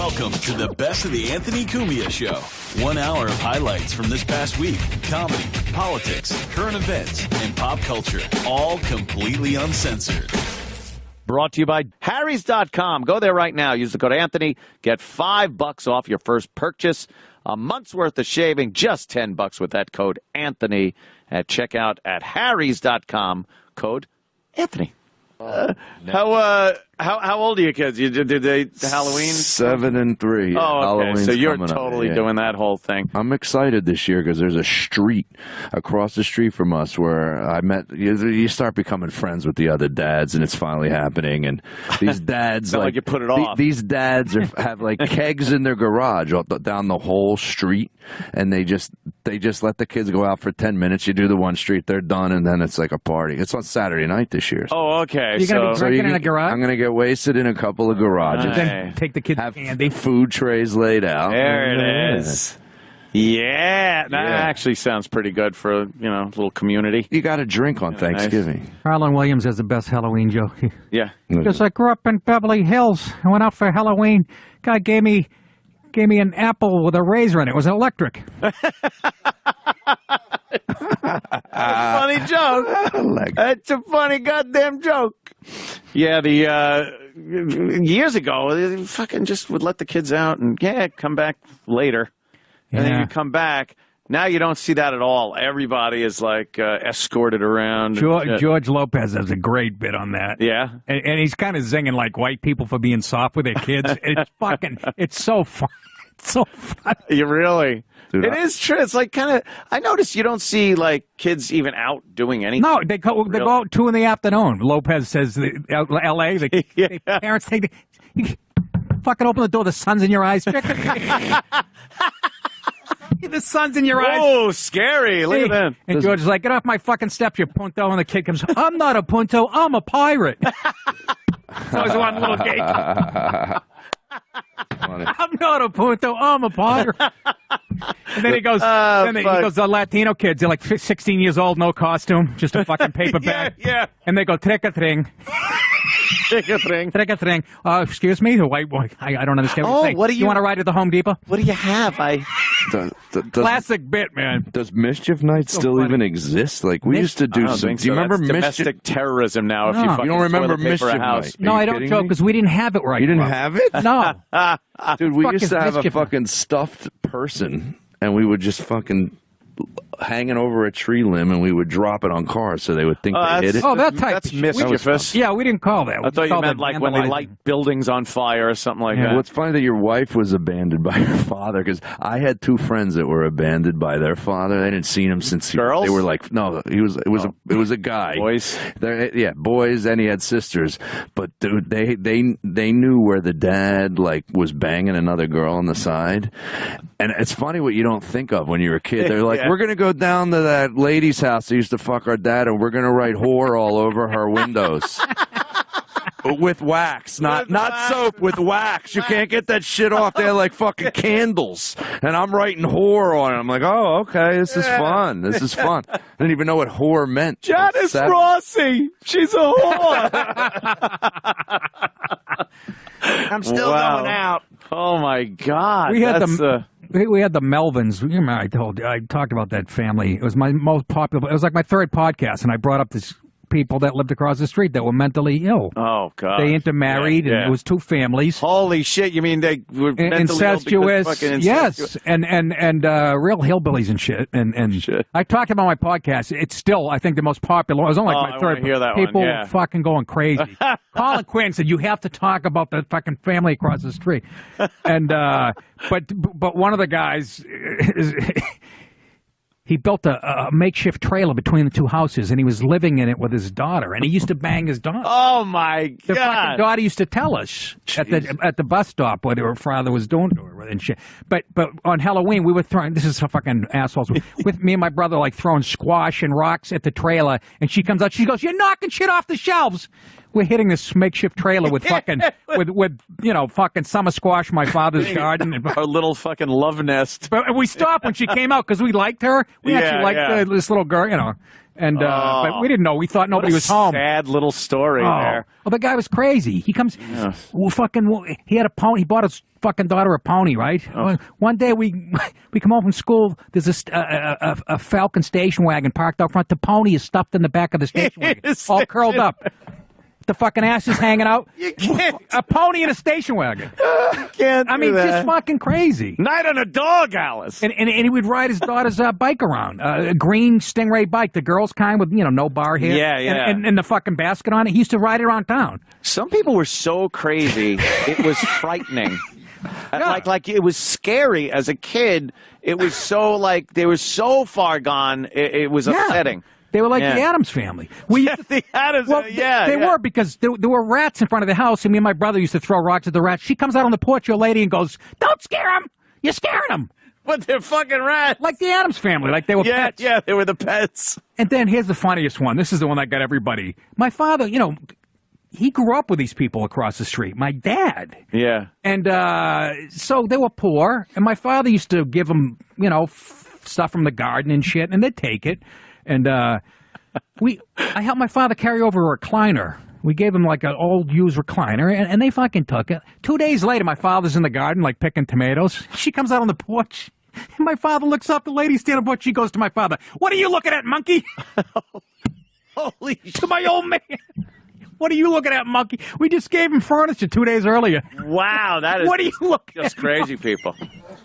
Welcome to the best of the Anthony Cumia Show. 1 hour of highlights from this past week. Comedy, politics, current events, and pop culture. All completely uncensored. Brought to you by Harrys.com. Go there right now. Use the code Anthony. Get $5 off your first purchase. A month's worth of shaving. Just $10 with that code Anthony at checkout at Harrys.com. Code Anthony. How old are you kids? Did they Halloween? 7 and 3. Oh, okay. Halloween's So you're coming up. totally doing that whole thing. I'm excited this year because there's a street across the street from us where I met. You start becoming friends with the other dads, and it's finally happening. And these dads, like you put it off. These dads have like kegs in their garage down the whole street, and they just let the kids go out for 10 minutes. You do the one street, they're done, and then it's like a party. It's on Saturday night this year. Oh, okay. You're going to be drinking in a garage? I'm going to get wasted in a couple of garages. Then take the kids Have candy. food trays laid out. There it is. Yeah, that actually sounds pretty good for a little community. You got to drink on Thanksgiving. Nice. Harlan Williams has the best Halloween joke. Yeah. Because I grew up in Beverly Hills. I went out for Halloween. Guy gave me an apple with a razor in it. It was electric. Funny joke. That's a funny goddamn joke. Yeah, years ago, they fucking just would let the kids out and come back later. And then you come back. Now you don't see that at all. Everybody is like escorted around. George Lopez has a great bit on that. Yeah, and he's kind of zinging like white people for being soft with their kids. It's so fun. It's so fun. You really. Dude, it is true. It's like kind of. I noticed you don't see like kids even out doing anything. No, they go out 2 PM. Lopez says, L.A. The parents take you fucking open the door. The sun's in your eyes. The sun's in your eyes. Oh, scary! Look at that. And George is like, "Get off my fucking steps, you punto!" And the kid comes, "I'm not a punto. I'm a pirate." So he's one little gay. I'm not a punto. I'm a pirate. And then he goes, he goes, the Latino kids, they're like 16 years old, no costume, just a fucking paper bag. Yeah. And they go, trick-a-tring. Trick-a-tring. Trick-a-tring. Excuse me? The white boy. I don't understand what you're saying. What do you want to ride at the Home Depot? What do you have? Classic bit, man. Does Mischief Night still even exist? Like, we used to do some. Do you remember domestic terrorism now? If No. you fucking don't remember toilet paper a Mischief house. Night? No, I don't joke, because we didn't have it right. You didn't have it? No. Dude, we Fuck used is to have a Mischief Night? fucking stuffed person, and we would just fucking hanging over a tree limb, and we would drop it on cars so they would think they hit it. Oh, that type. That's mischievous. Yeah, we didn't call that. I thought you meant like when they light buildings on fire or something like that. Well, it's funny that your wife was abandoned by your father, because I had 2 friends that were abandoned by their father. They didn't see him since Girls? they were like, no, it was a guy. Boys? Boys, and he had sisters. But dude, they knew where the dad like was banging another girl on the side. And it's funny what you don't think of when you're a kid. They're like, we're going to go down to that lady's house that used to fuck our dad, and we're going to write whore all over her windows. With wax, not soap, with wax. You can't get that shit off there like fucking candles. And I'm writing whore on it. I'm like, oh, okay, this is fun. This is fun. I didn't even know what whore meant. Janice Rossi, she's a whore. I'm still going out. Oh my God! We had we had the Melvins. You remember I talked about that family. It was my most popular. It was like my 3rd podcast, and I brought up this people that lived across the street that were mentally ill. Oh God! They intermarried, and it was 2 families. Holy shit! You mean they were incestuous? Yes, and real hillbillies and shit. And shit. I talked about my podcast. It's still, I think, the most popular. It was only like my 3rd. Hear that people one. Yeah. fucking going crazy. Colin Quinn said you have to talk about the fucking family across the street. And but one of the guys he built a makeshift trailer between the 2 houses, and he was living in it with his daughter, and he used to bang his daughter. Oh, my God. The fucking daughter used to tell us at the bus stop what her father was doing to her and shit. But on Halloween, we were throwing, this is some fucking assholes, with me and my brother, like, throwing squash and rocks at the trailer, and she comes out, she goes, "You're knocking shit off the shelves." We're hitting this makeshift trailer with fucking with fucking summer squash in my father's garden. Our little fucking love nest. But we stopped when she came out because we liked her. We actually liked this little girl, And but we didn't know. We thought nobody was home. Sad little story there. Well, the guy was crazy. He comes, he had a pony. He bought his fucking daughter a pony, right? One day we come home from school. There's a Falcon station wagon parked out front. The pony is stuffed in the back of the station wagon, all curled up. The fucking ass is hanging out. You can't. A pony in a station wagon. You can't do I mean, that. just fucking crazy. Night on a dog, Alice. And he would ride his daughter's bike around, a green Stingray bike, the girl's kind with, no bar here. Yeah. And the fucking basket on it. He used to ride it around town. Some people were so crazy, it was frightening. Yeah. Like it was scary as a kid. It was so they were so far gone. It was upsetting. They were like the Addams family. We used to, the Addams. well, they were because there were rats in front of the house, and me and my brother used to throw rocks at the rats. She comes out on the porch, your lady, and goes, "Don't scare them! You're scaring them!" But they're fucking rats. Like the Addams family, like they were pets. Yeah, they were the pets. And then here's the funniest one. This is the one that got everybody. My father, he grew up with these people across the street. My dad. Yeah. And so they were poor, and my father used to give them, stuff from the garden and shit, and they'd take it. And I helped my father carry over a recliner. We gave him like an old used recliner, and they fucking took it. 2 days later, my father's in the garden, like picking tomatoes. She comes out on the porch, and my father looks up. The lady standing on the porch. She goes to my father, "What are you looking at, monkey?" Holy shit. To my old man. "What are you looking at, monkey? We just gave him furniture 2 days earlier." Wow, that is. What are you looking just at? crazy people.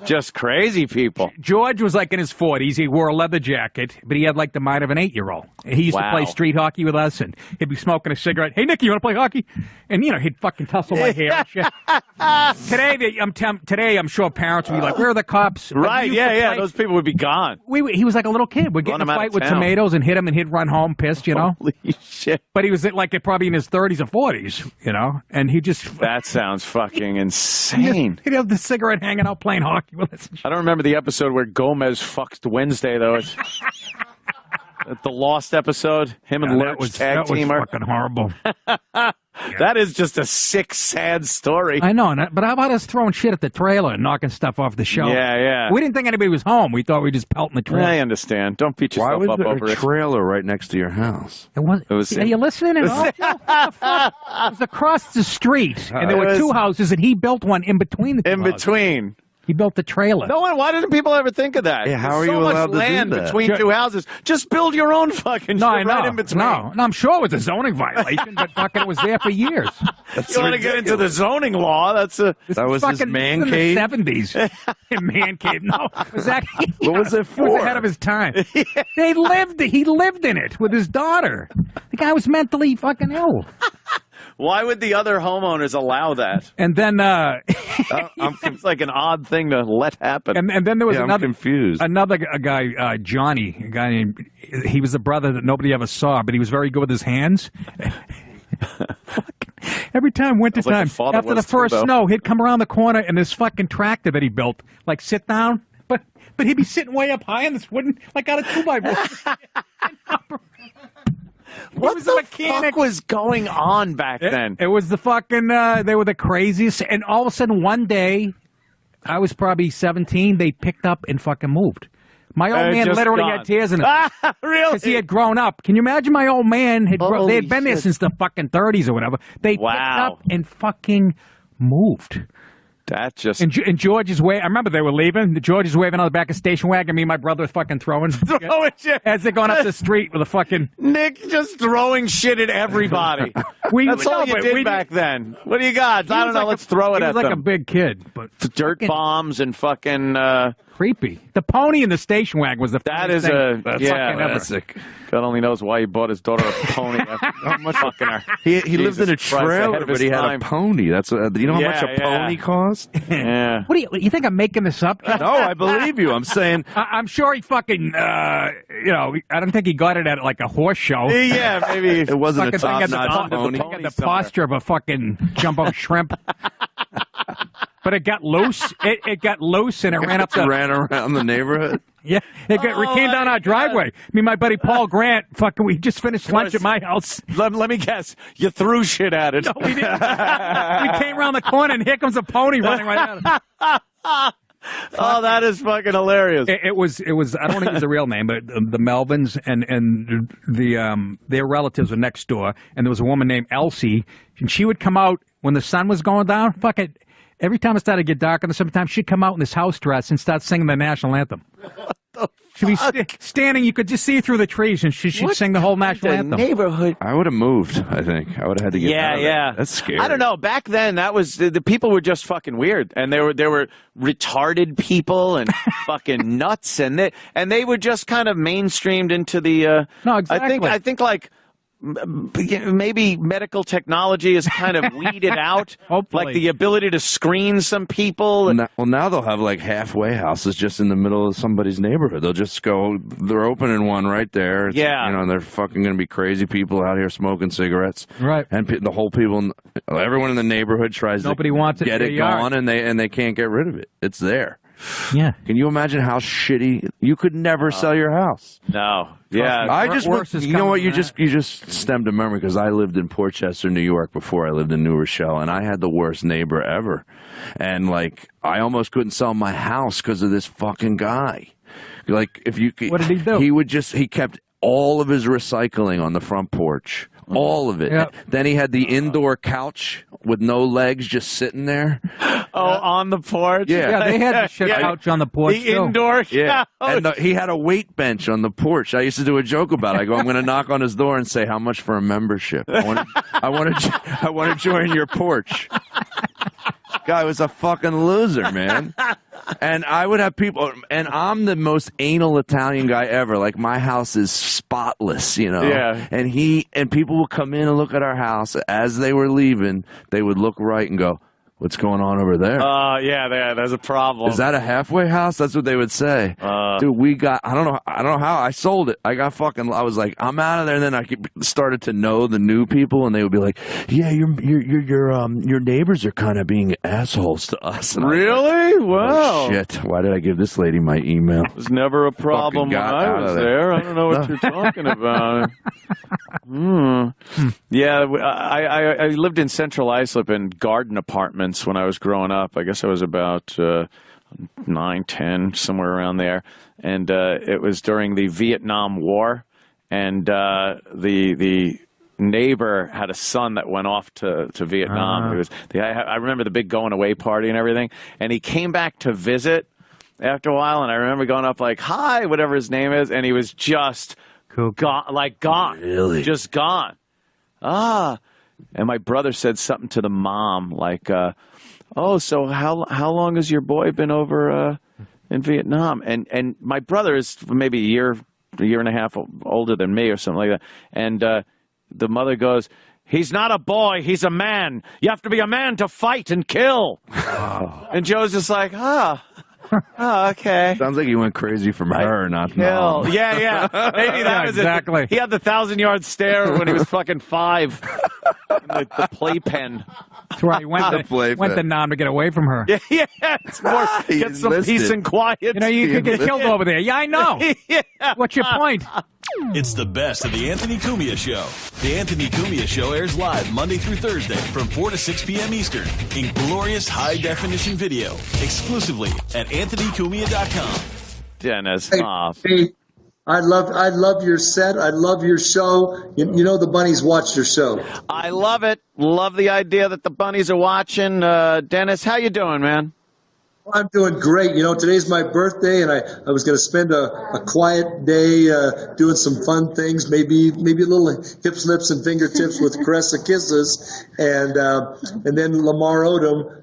Just crazy people. George was like in his 40s. He wore a leather jacket, but he had like the mind of an 8-year-old. He used to play street hockey with us, and he'd be smoking a cigarette. "Hey, Nicky, you want to play hockey?" And, he'd fucking tussle my hair and shit. Today, I'm sure parents would be like, "Where are the cops?" Right, yeah. Those people would be gone. He was like a little kid. We'd get in a fight with tomatoes and hit him, and he'd run home pissed, Holy shit. But he was like probably in his 30s or 40s, and he just... That sounds fucking insane. He'd have the cigarette hanging out playing hockey with us. I don't remember the episode where Gomez fucked Wednesday, though. It's the Lost episode. Him and Lurch tag teamer. That was fucking horrible. That is just a sick, sad story. I know, but how about us throwing shit at the trailer and knocking stuff off the shelf? Yeah. We didn't think anybody was home. We thought we'd just pelt in the trailer. I understand. Don't beat yourself up over it. Why was there a trailer right next to your house? Are you listening at all, Joe? What the fuck? It was across the street, and there were two houses, and he built one in between the two houses. between. He built the trailer. No one. Why didn't people ever think of that? Yeah, how There's are you so allowed much to do land that? between two houses. Just build your own fucking No, I shit know. right in between. No, I'm sure it was a zoning violation, but fucking it was there for years. You want to get into the zoning law? That was his man in cave? the 70s. Man cave. No. What was it for? He was ahead of his time. He lived in it with his daughter. The guy was mentally fucking ill. Why would the other homeowners allow that? And then Seems like an odd thing to let happen. And then there was I'm another confused. Another guy, Johnny, a guy named. He was a brother that nobody ever saw, but he was very good with his hands. Every time wintertime, like after the first snow, he'd come around the corner and this fucking tractor that he built, like sit down, but he'd be sitting way up high in this wooden, like out of 2x4. What the fuck was going on back then? It was the fucking, they were the craziest. And all of a sudden, one day, I was probably 17, they picked up and fucking moved. My old man literally had tears in his eyes. Really? Because he had grown up. Can you imagine my old man? They had been there since the fucking 30s or whatever. They picked up and fucking moved. That just... And George is waving. I remember they were leaving. George is waving on the back of station wagon. Me and my brother fucking throwing shit. As they're going up the street with a fucking... Nick just throwing shit at everybody. That's all you did back then. What do you got? I don't know. Let's throw it at them. He was like a big kid. But dirt bombs and fucking... creepy. The pony in the station wagon was the funniest thing. Classic. God only knows why he bought his daughter a pony. How much fucking he lived in a trailer, but he had a pony. That's do you know how much a pony costs? Yeah. What do you think I'm making this up? No, I believe you. I'm saying I'm sure he fucking I don't think he got it at like a horse show. Yeah, maybe it wasn't a top-notch pony. He had the posture of a fucking jumbo shrimp. But it got loose. It got loose and it ran around the neighborhood. Yeah, it came down our driveway. Me and my buddy Paul Grant, we just finished lunch at my house. Let me guess, you threw shit at it. No, we didn't. We came around the corner and here comes a pony running right at us. Oh, that is fucking hilarious. It was. I don't want to use the real name, but the Melvins and their relatives were next door, and there was a woman named Elsie, and she would come out when the sun was going down. Fuck it. Every time it started to get dark in the summertime, she'd come out in this house dress and start singing the national anthem. She'd be standing, you could just see through the trees, and she'd sing the whole national anthem. Neighborhood. I would have moved, I think. I would have had to get out of there. That's scary. I don't know. Back then, that was the people were just fucking weird, and there were retarded people and fucking nuts, and they were just kind of mainstreamed into the. No, exactly. I think like. Maybe medical technology is kind of weeded out. Hopefully. Like the ability to screen some people. Well, now they'll have like halfway houses just in the middle of somebody's neighborhood. They'll just go, they're opening one right there. Yeah. You know, they're fucking going to be crazy people out here smoking cigarettes. Right. And the whole people, everyone in the neighborhood tries Nobody to wants get it gone, and they can't get rid of it. It's there. Yeah. Can you imagine how shitty you could never sell your house? No. Yeah. I just you know what, you just stemmed a memory, because I lived in Portchester, New York before I lived in New Rochelle, and I had the worst neighbor ever. And like I almost couldn't sell my house because of this fucking guy. Like if you What did he do? He kept all of his recycling on the front porch. All of it. Yep. Then he had the indoor couch with no legs just sitting there. On the porch? Yeah. they had the shit couch on the porch. The indoor couch. Yeah, and he had a weight bench on the porch. I used to do a joke about it. I go, I'm going to knock on his door and say, how much for a membership? I want to join your porch. Guy was a fucking loser, man. And I would have people, and I'm the most anal Italian guy ever. Like my house is spotless, you know. Yeah. And people would come in and look at our house as they were leaving. They would look right and go, what's going on over there? Yeah, there's a problem. Is that a halfway house? That's what they would say. Dude, I don't know how I sold it. I was like, I'm out of there. And then I started to know the new people, and they would be like, yeah, your neighbors are kind of being assholes to us. And really? Like, wow. oh, shit. Why did I give this lady my email? It was never a problem when I was there. I don't know what you're talking about. Yeah, I lived in Central Islip in garden apartments when I was growing up. I guess I was about 9, 10, somewhere around there. And it was during the Vietnam War. And the neighbor had a son that went off to Vietnam. I remember the big going away party and everything. And he came back to visit after a while. And I remember going up like, hi, whatever his name is. And he was just gone. Really? Just gone. And my brother said something to the mom like, oh, so how long has your boy been over in Vietnam? And my brother is maybe a year and a half older than me or something like that. And the mother goes, he's not a boy, he's a man. You have to be a man to fight and kill. And Joe's just like, Oh, okay. Sounds like he went crazy from her, not mom. Yeah. Maybe that was exactly. It. He had the 1,000-yard stare when he was fucking 5. The playpen. That's right. He went to Nam to get away from her. Yeah. It's more get some peace and quiet. You know, you could get killed over there. Yeah, I know. Yeah. What's your point? It's the best of the Anthony Cumia Show. The Anthony Cumia Show airs live Monday through Thursday from 4 to 6 p.m. Eastern in glorious high-definition video, exclusively at anthonycumia.com. Dennis Hof. Hey, I love your set. I love your show. You know the bunnies watch your show. I love it. Love the idea that the bunnies are watching. Dennis, how you doing, man? I'm doing great. You know, today's my birthday, and I was going to spend a quiet day doing some fun things, maybe a little hips, lips, and fingertips with caress of kisses, and then Lamar Odom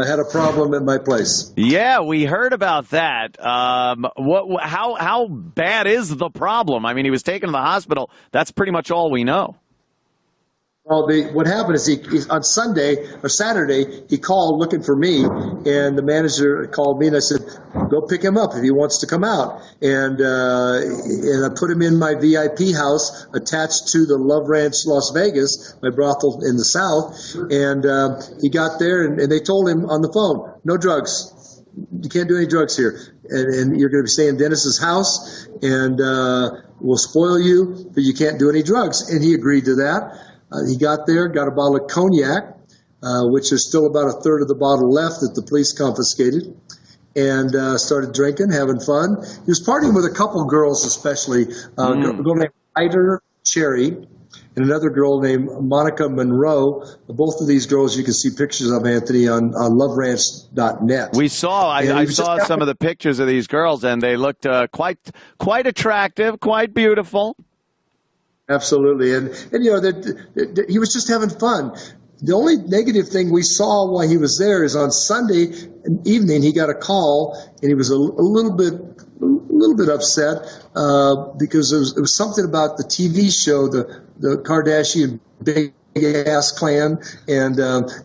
had a problem at my place. Yeah, we heard about that. How bad is the problem? I mean, he was taken to the hospital. That's pretty much all we know. Well, what happened is he on Saturday, he called looking for me, and the manager called me, and I said, go pick him up if he wants to come out. And I put him in my VIP house attached to the Love Ranch Las Vegas, my brothel in the South. And he got there, and they told him on the phone, no drugs. You can't do any drugs here. And you're going to be staying in Dennis's house, and we'll spoil you, but you can't do any drugs. And he agreed to that. He got there, got a bottle of cognac, which is still about a third of the bottle left that the police confiscated. and started drinking, having fun. He was partying with a couple girls, especially a girl named Ida Cherry and another girl named Monica Monroe. Both of these girls you can see pictures of, Anthony, on loveranch.net. We saw, I saw some of the pictures of these girls, and they looked quite attractive, quite beautiful. Absolutely. And you know, that he was just having fun. The only negative thing we saw while he was there is on Sunday evening he got a call, and he was a little bit upset because it was something about the TV show, the Kardashian Big Ass Clan, and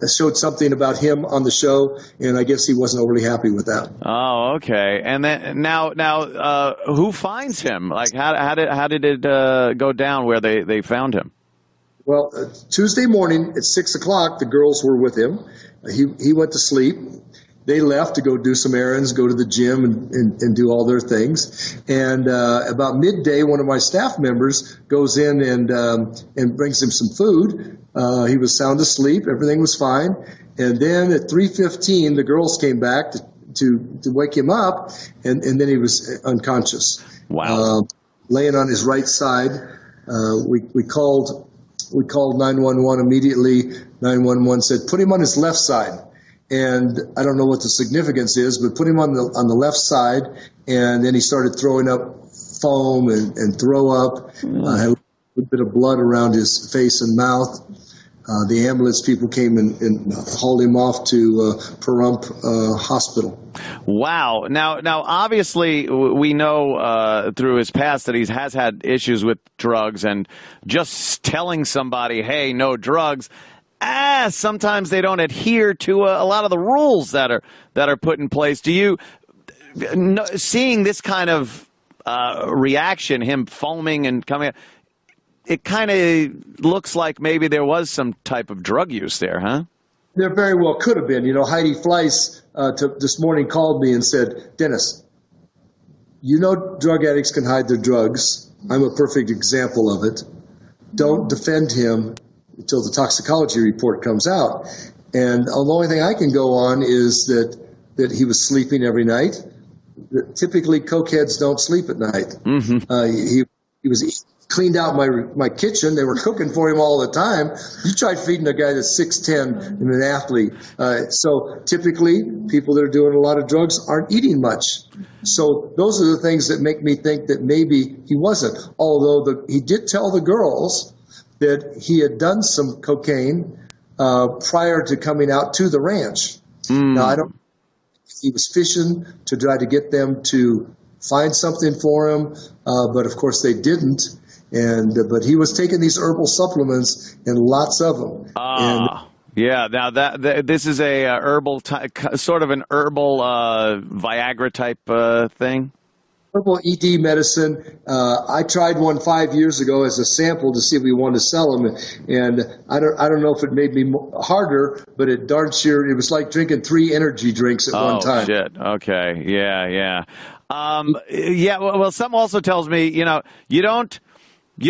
showed something about him on the show, and I guess he wasn't overly happy with that. Oh, okay. And then now, who finds him? Like, how did it go down where they found him? Well, Tuesday morning at 6 o'clock, the girls were with him. He went to sleep. They left to go do some errands, go to the gym, and do all their things. And about midday, one of my staff members goes in and brings him some food. He was sound asleep. Everything was fine. And then at 3:15, the girls came back to wake him up, and then he was unconscious. Wow. Laying on his right side. We called 911 immediately. 911 said, put him on his left side. And I don't know what the significance is, but put him on the left side. And then he started throwing up foam and throw up. Had a little bit of blood around his face and mouth. The ambulance people came and hauled him off to Pahrump Hospital. Wow. Now, obviously, we know through his past that he has had issues with drugs, and just telling somebody, hey, no drugs, sometimes they don't adhere to a lot of the rules that are put in place. Do you, seeing this kind of reaction, him foaming and coming out, it kind of looks like maybe there was some type of drug use there, huh? There very well could have been. You know, Heidi Fleiss this morning called me and said, Dennis, you know drug addicts can hide their drugs. I'm a perfect example of it. Don't defend him until the toxicology report comes out. And the only thing I can go on is that he was sleeping every night. Typically, cokeheads don't sleep at night. Mm-hmm. He was cleaned out my kitchen. They were cooking for him all the time. You tried feeding a guy that's 6'10" and an athlete. So typically, people that are doing a lot of drugs aren't eating much. So those are the things that make me think that maybe he wasn't. Although he did tell the girls that he had done some cocaine prior to coming out to the ranch. Now, I don't know if he was fishing to try to get them to find something for him, but of course they didn't. But he was taking these herbal supplements, and lots of them. Yeah. Now this is a sort of an herbal Viagra type thing. Herbal ED medicine. I tried one 5 years ago as a sample to see if we wanted to sell them, and I don't know if it made me harder, but it darn sure it was like drinking 3 energy drinks at one time. Oh shit! Okay, yeah. Yeah. Well, some also tells me, you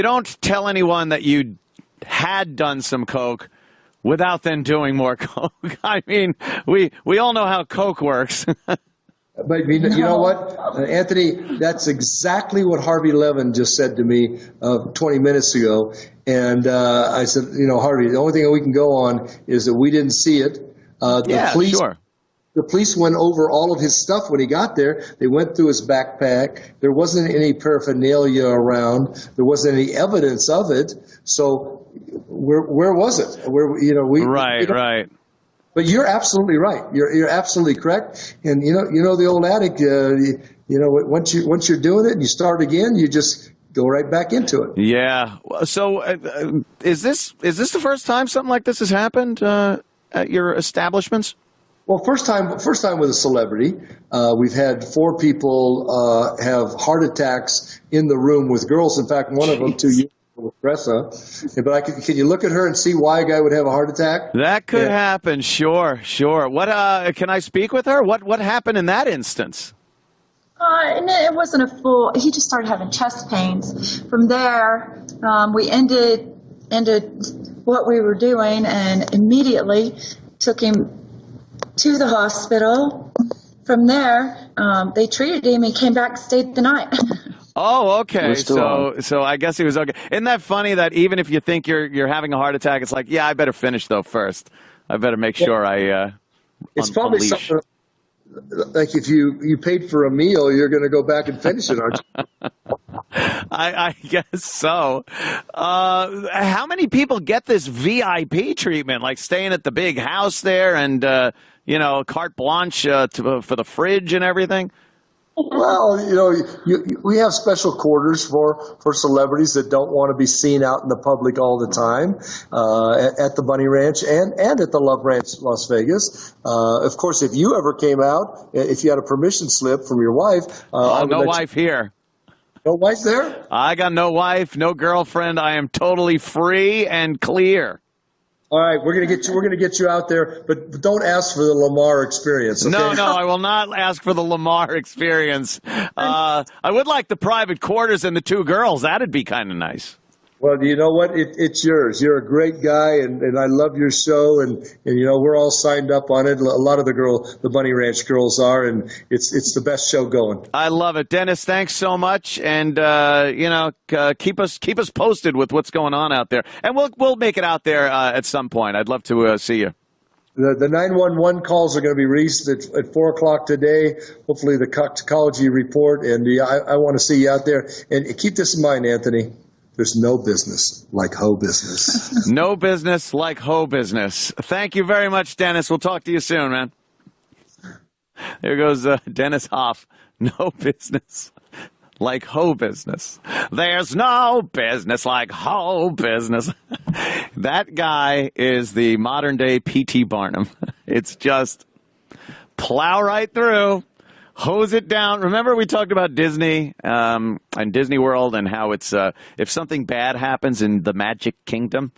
don't tell anyone that you had done some coke without then doing more coke. I mean, we all know how coke works. But you know what, Anthony, that's exactly what Harvey Levin just said to me 20 minutes ago. And I said, Harvey, the only thing we can go on is that we didn't see it. Sure. The police went over all of his stuff when he got there. They went through his backpack. There wasn't any paraphernalia around. There wasn't any evidence of it. So where was it? Right. But you're absolutely right. You're absolutely correct. And you know the old adage. Once you're doing it and you start again, you just go right back into it. Yeah. So is this the first time something like this has happened at your establishments? Well, first time with a celebrity. We've had 4 people have heart attacks in the room with girls. In fact, one of them 2 years ago with Bressa. But can you look at her and see why a guy would have a heart attack? That could happen. Sure. What can I speak with her? What happened in that instance? And it wasn't a full. He just started having chest pains. From there, we ended what we were doing and immediately took him to the hospital, from there, they treated him. He came back and stayed the night. Oh, okay. So I guess he was okay. Isn't that funny that even if you think you're having a heart attack, it's like, yeah, I better finish though first. I better make sure it's probably something like if you paid for a meal, you're going to go back and finish it, aren't you? I guess so. How many people get this VIP treatment, like staying at the big house there and, carte blanche for the fridge and everything? Well, we have special quarters for celebrities that don't want to be seen out in the public all the time at the Bunny Ranch and at the Love Ranch, Las Vegas. Of course, if you ever came out, if you had a permission slip from your wife. No wife here. No wife there? I got no wife, no girlfriend. I am totally free and clear. All right, we're gonna get you out there, but don't ask for the Lamar experience. Okay? No, I will not ask for the Lamar experience. I would like the private quarters and the 2 girls. That'd be kind of nice. Well, you know what? It's yours. You're a great guy, and I love your show, and we're all signed up on it. A lot of the Bunny Ranch girls are, and it's the best show going. I love it, Dennis. Thanks so much, and keep us posted with what's going on out there, and we'll make it out there at some point. I'd love to see you. The 911 calls are going to be released at 4:00 today. Hopefully, the toxicology report, and I want to see you out there. And keep this in mind, Anthony. There's no business like hoe business. No business like hoe business. Thank you very much, Dennis. We'll talk to you soon, man. There goes Dennis Hof. No business like hoe business. There's no business like hoe business. That guy is the modern-day P.T. Barnum. It's just plow right through. Hose it down. Remember we talked about Disney and Disney World and how it's if something bad happens in the Magic Kingdom,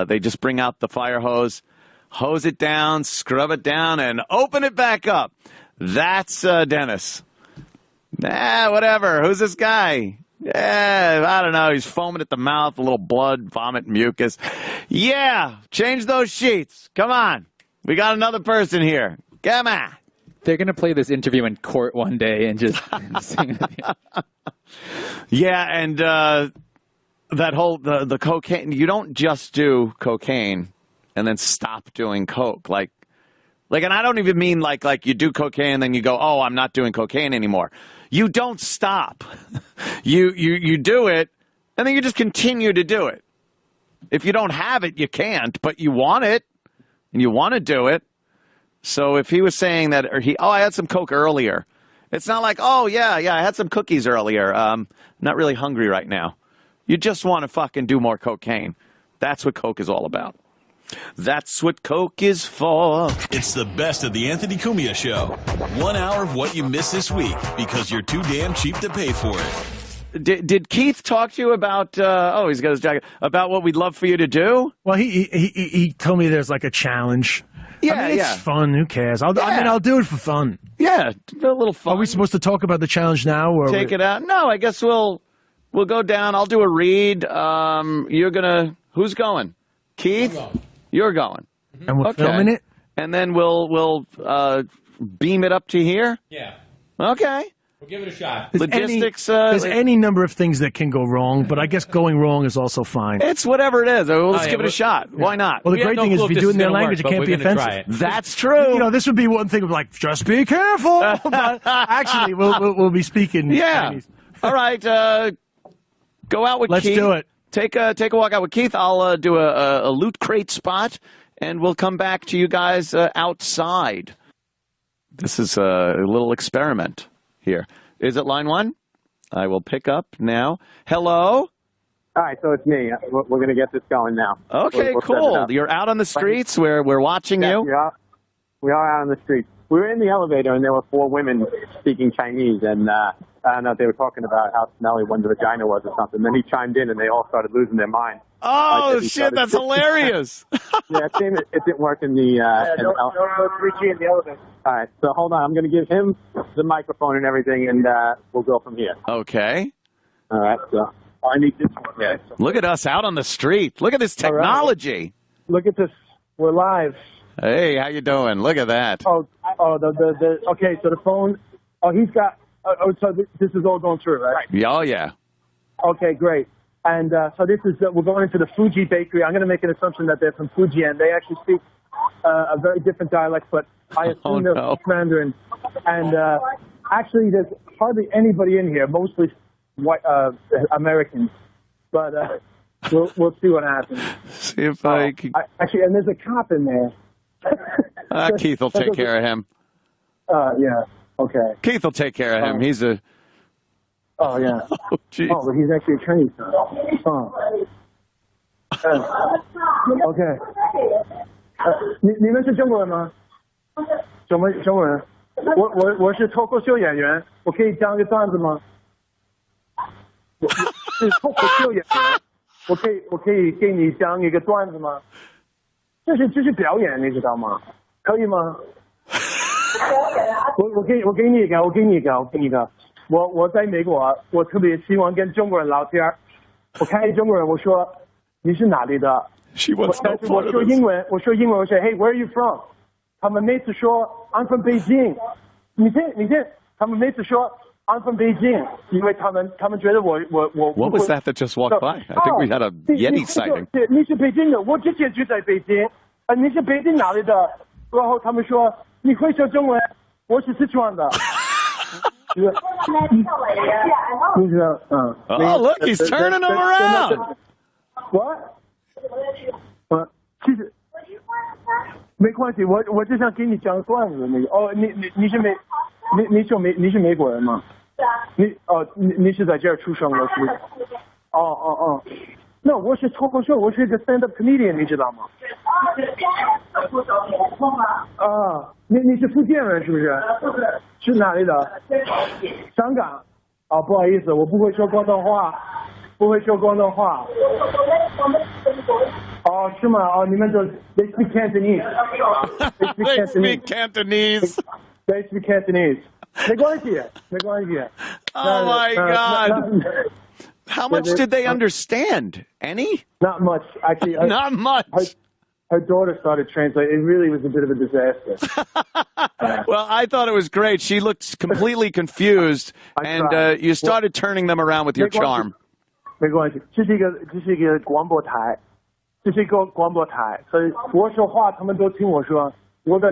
they just bring out the fire hose, hose it down, scrub it down, and open it back up. That's Dennis. Whatever. Who's this guy? Yeah, I don't know. He's foaming at the mouth, a little blood, vomit, mucus. Yeah, change those sheets. Come on. We got another person here. Come on. They're going to play this interview in court one day and just sing it. Yeah, and that whole the cocaine. You don't just do cocaine and then stop doing coke. Like, and I don't even mean like you do cocaine and then you go, oh, I'm not doing cocaine anymore. You don't stop. You do it and then you just continue to do it. If you don't have it, you can't, but you want it and you want to do it. So if he was saying that, or I had some Coke earlier. It's not like, oh, yeah, I had some cookies earlier. Not really hungry right now. You just want to fucking do more cocaine. That's what Coke is all about. That's what Coke is for. It's the best of the Anthony Cumia Show. 1 hour of what you missed this week because you're too damn cheap to pay for it. Did Keith talk to you about, he's got his jacket, about what we'd love for you to do? Well, he told me there's like a challenge. Yeah, it's fun. Who cares? I'll do it for fun. Yeah, a little fun. Are we supposed to talk about the challenge now? Or take it out? No, I guess we'll go down. I'll do a read. Who's going? Keith? You're going. And we're filming it? And then we'll beam it up to here? Yeah. Okay. We'll give it a shot. Logistics. There's any number of things that can go wrong, but I guess going wrong is also fine. It's whatever it is. Let's give it a shot. Yeah. Why not? Well, the great thing is if you do it in their language, it can't be offensive. That's true. This would be one thing of like, just be careful. But actually, we'll be speaking Chinese. All right. Go out with Keith. Let's do it. Take a walk out with Keith. I'll do a loot crate spot, and we'll come back to you guys outside. This is a little experiment here. Is it line 1? I will pick up now. Hello? All right, so it's me. We're going to get this going now. Okay, cool. You're out on the streets. We're watching you. We are out on the streets. We were in the elevator, and there were 4 women speaking Chinese, and I don't know, they were talking about how smelly one's vagina was or something. Then he chimed in, and they all started losing their mind. Oh, shit, that's hilarious. Yeah, it didn't work in the elevator. All right, so hold on. I'm going to give him the microphone and everything, and we'll go from here. Okay. All right, so I need this one. Yeah. Look at us out on the street. Look at this technology. Right. Look at this. We're live. Hey, how you doing? Look at that. Oh, Okay, so the phone. Oh, he's got. So this is all going through, right? Oh, yeah. Okay, great. And so this is we're going into the Fuji bakery. I'm going to make an assumption that they're from Fuji, and they actually speak a very different dialect, but I assume they're Mandarin. And actually, there's hardly anybody in here, mostly white Americans. But we'll see what happens. See if I can... Actually, and there's a cop in there. Keith will take care of him. Yeah. Okay. Keith will take care of him. He's a... Oh, yeah. Oh, geez. Oh, but he's actually a Chinese guy. Oh. Okay. 你们是中国人吗？中国人。我是脱口秀演员，我可以讲个段子吗？我是脱口秀演员，我可以给你讲一个段子吗？这是表演，你知道吗？可以吗？我给你一个。我在美国，我特别喜欢跟中国人聊天。我看见中国人，我说你是哪里的？但是我说英文，我说 Hey, where are you from？ 他们每次说 I'm from Beijing。你听，他们每次说 I'm from Beijing， 因为他们觉得我。What was that just walked by? I think we had a Yeti sighting. 你是北京的，我之前就在北京。你是北京哪里的？然后他们说你会说中文，我是四川的。Oh, look, he's turning them around. What? 其实没关系，我只想给你讲段子那个。哦，你是美国人吗？你是在这儿出生的，是不是？哦。那我是脱口秀，我是一个 stand up comedian， 你知道吗？你是福建人是不是？是哪里的？香港。哦，不好意思，我不会说广东话。哦，是吗？哦，你们都 they speak Cantonese. They speak Cantonese. They speak Cantonese. 没关系。Oh my God. How much did they understand? Any? Not much, actually. Not much. Her daughter started translating. It really was a bit of a disaster. Well, I thought it was great. She looked completely confused, and you started turning them around with your charm. 没关系，这是一个广播台，所以我说话他们都听我说。我的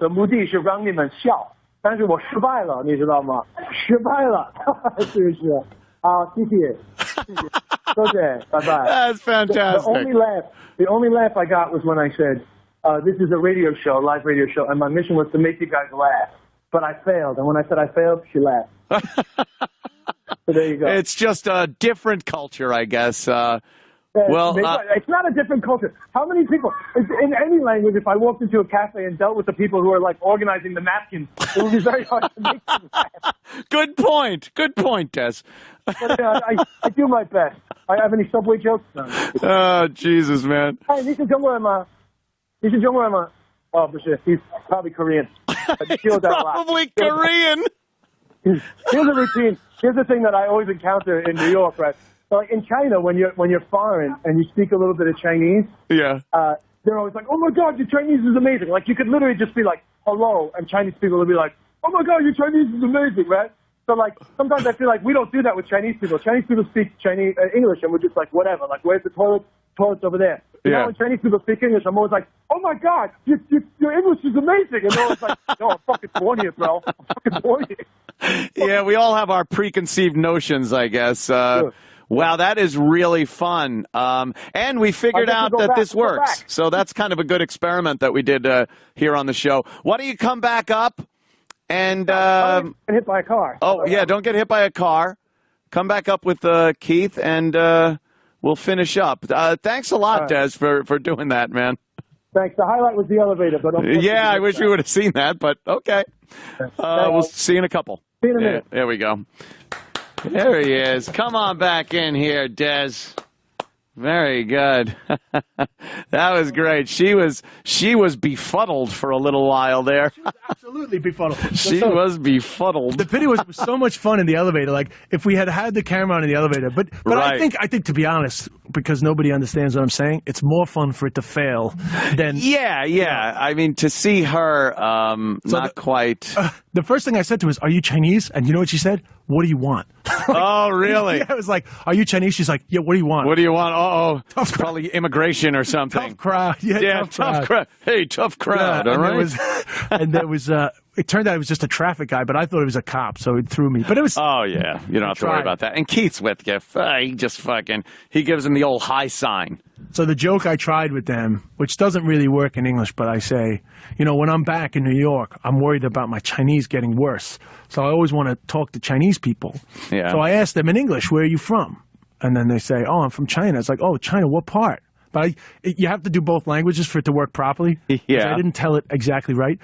目的是让你们笑，但是我失败了，你知道吗？失败了，是不是？好，谢谢，多谢，拜拜。That's fantastic. The only laugh I got was when I said, "This is a radio show, live radio show, and my mission was to make you guys laugh." But I failed, and when I said I failed, she laughed. So there you go. It's just a different culture, I guess. It's not a different culture. How many people, in any language, if I walked into a cafe and dealt with the people who are like organizing the napkins, it would be very hard to make them laugh. Good point, Des. But, I do my best. I have any Subway jokes? No. Oh, Jesus, man. Hey, 你是中国人吗？Oh, 不是, he's probably Korean. Probably Korean. Here's a routine. Here's the thing that I always encounter in New York, right? So like in China, when you're foreign and you speak a little bit of Chinese, yeah, they're always like, "Oh my God, your Chinese is amazing!" Like you could literally just be like, "Hello," and Chinese people will be like, "Oh my God, your Chinese is amazing," right? So like sometimes I feel like we don't do that with Chinese people. Chinese people speak English, and we're just like, whatever. Like, where's the toilet? Toilet's over there. You know, when Chinese people speak English, I'm always like, "Oh my God, your English is amazing," and they're always like, "No, I'm fucking born here, bro. I'm fucking born here." Yeah, we all have our preconceived notions, I guess. Wow, that is really fun. And we figured out that this works. So that's kind of a good experiment that we did here on the show. Why don't you come back up and... get hit by a car. Oh, yeah, don't get hit by a car. Come back up with Keith, and we'll finish up. Thanks a lot, Des, for doing that, man. Thanks. The highlight was the elevator. But yeah, I wish we would have seen that, but okay. We'll see you in a couple. See you in a minute. There we go. There he is. Come on back in here, Des. Very good. That was great. She was befuddled for a little while there. She was absolutely befuddled. She was befuddled. The video was so much fun in the elevator. Like if we had the camera on in the elevator, but right. I think to be honest, because nobody understands what I'm saying, it's more fun for it to fail than... Yeah. I mean, to see her quite... the first thing I said to her is, are you Chinese? And you know what she said? What do you want? Oh, really? Yeah, I was like, are you Chinese? She's like, yeah, what do you want? What do you want? Uh-oh. It's probably immigration or something. Tough crowd. Yeah, tough crowd. Hey, tough crowd. Yeah, all right? And there was... it turned out it was just a traffic guy, but I thought it was a cop, so it threw me. But it was... Oh, yeah. You don't have to worry about that. And Keith's with you. He just he gives him the old high sign. So the joke I tried with them, which doesn't really work in English, but I say, when I'm back in New York, I'm worried about my Chinese getting worse. So I always want to talk to Chinese people. Yeah. So I ask them in English, where are you from? And then they say, oh, I'm from China. It's like, oh, China, what part? But you have to do both languages for it to work properly. Yeah. I didn't tell it exactly right.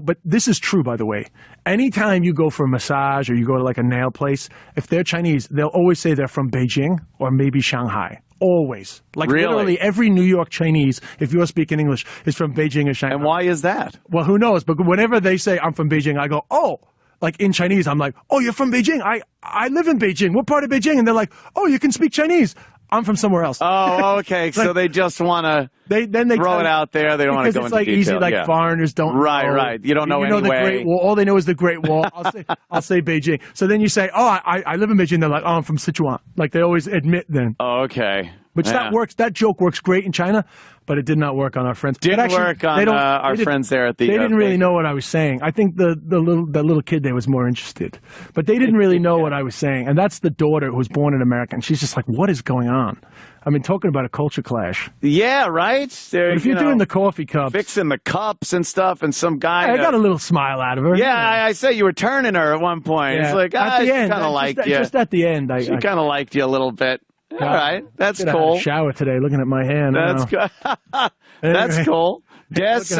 But this is true, by the way. Anytime you go for a massage or you go to like a nail place, if they're Chinese, they'll always say they're from Beijing or maybe Shanghai. Always. Like literally every New York Chinese, if you're speaking English, is from Beijing or Shanghai. And why is that? Well, who knows? But whenever they say I'm from Beijing, I go, oh. Like in Chinese, I'm like, oh, you're from Beijing? I live in Beijing. What part of Beijing? And they're like, oh, you can speak Chinese. I'm from somewhere else. Oh, okay. So they just want to throw it out there. They don't want to go into detail. Because it's like easy, foreigners don't know. Right. You don't know anyway. The Great Wall. All they know is the Great Wall. I'll say Beijing. So then you say, oh, I live in Beijing. They're like, oh, I'm from Sichuan. Like they always admit then. Oh, okay. Which that works. That joke works great in China, but it did not work on our friends. Didn't work on our friends there at the... They didn't really know what I was saying. I think the little kid there was more interested. But they didn't really know what I was saying. And that's the daughter who was born in America. And she's just like, what is going on? I mean, talking about a culture clash. Yeah, right? But if you're doing the coffee cups... Fixing the cups and stuff, and some guy... I got a little smile out of her. Yeah, I say you were turning her at one point. Yeah. It's like, at the end, kind of liked you. Just at the end. She kind of liked you a little bit. All right, that's cool. I had a shower today looking at my hand. That's good. That's cool. Des,